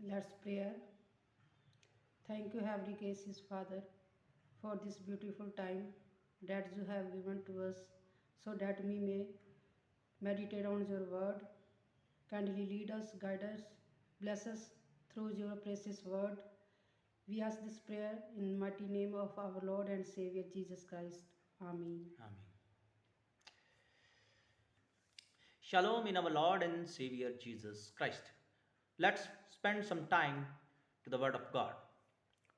Let's pray. Thank you, Heavenly Gracious Father, for this beautiful time that you have given to us so that we may meditate on your word. Kindly lead us, guide us, bless us through your precious word. We ask this prayer in mighty name of our Lord and Savior Jesus Christ. Amen. Amen. Shalom in our Lord and Savior Jesus Christ. Let's spend some time to the Word of God.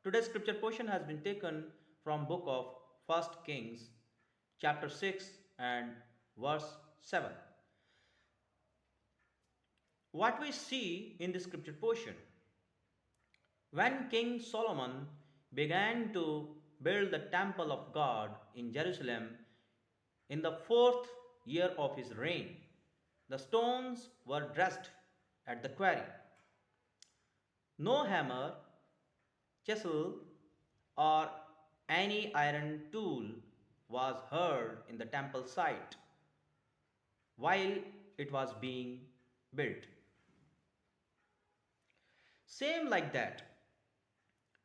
Today's scripture portion has been taken from book of 1 Kings, chapter 6 and verse 7. What we see in this scripture portion, when King Solomon began to build the temple of God in Jerusalem in the fourth year of his reign, the stones were dressed at the quarry. No hammer, chisel, or any iron tool was heard in the temple site while it was being built. Same like that,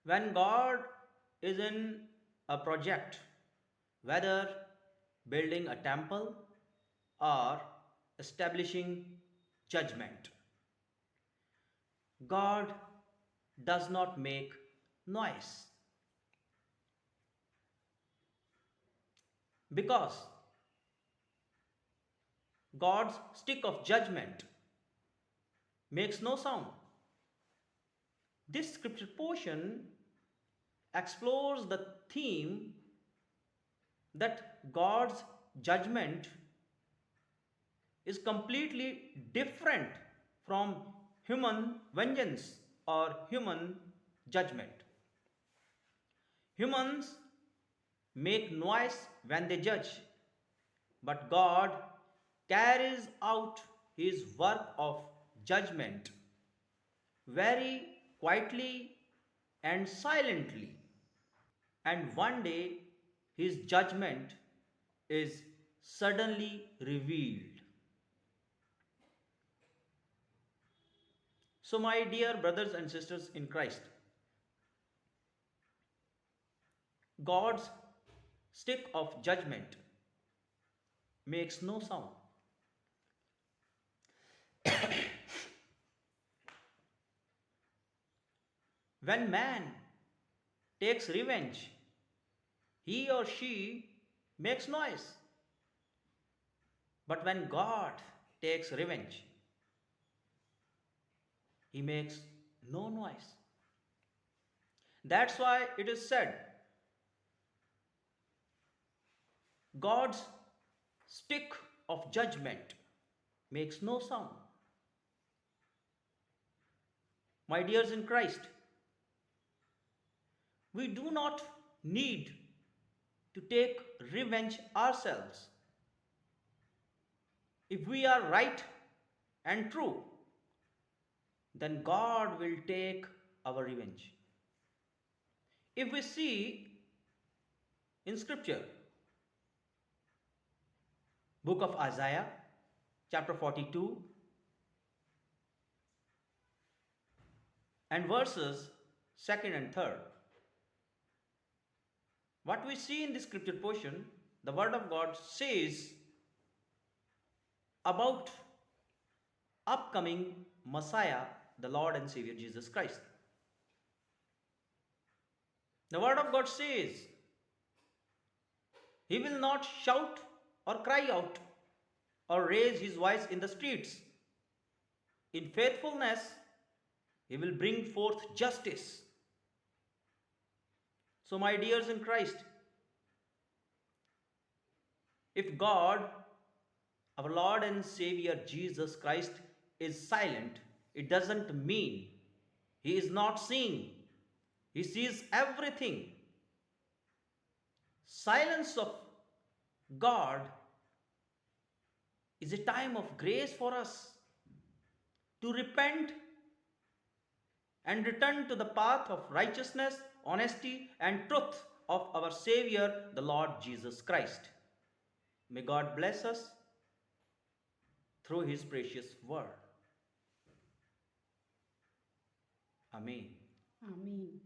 when God is in a project, whether building a temple or establishing judgment, God does not make noise because God's stick of judgment makes no sound. This scripture portion explores the theme that God's judgment is completely different from human vengeance or human judgment. Humans make noise when they judge, but God carries out his work of judgment very quietly and silently. And one day his judgment is suddenly revealed. So, my dear brothers and sisters in Christ, God's stick of judgment makes no sound. When man takes revenge, he or she makes noise. But when God takes revenge, he makes no noise. That's why it is said, God's stick of judgment makes no sound. My dears in Christ, we do not need to take revenge ourselves. If we are right and true, then God will take our revenge. If we see in scripture, book of Isaiah, chapter 42, and verses 2nd and 3rd, what we see in this scripture portion, the word of God says about upcoming Messiah, the Lord and Savior Jesus Christ. The word of God says, he will not shout or cry out or raise his voice in the streets. In faithfulness, he will bring forth justice. So, my dears in Christ, if God, our Lord and Savior Jesus Christ, is silent, it doesn't mean he is not seeing. He sees everything. Silence of God is a time of grace for us to repent and return to the path of righteousness, honesty, and truth of our Savior, the Lord Jesus Christ. May God bless us through his precious word. Amen. Amen.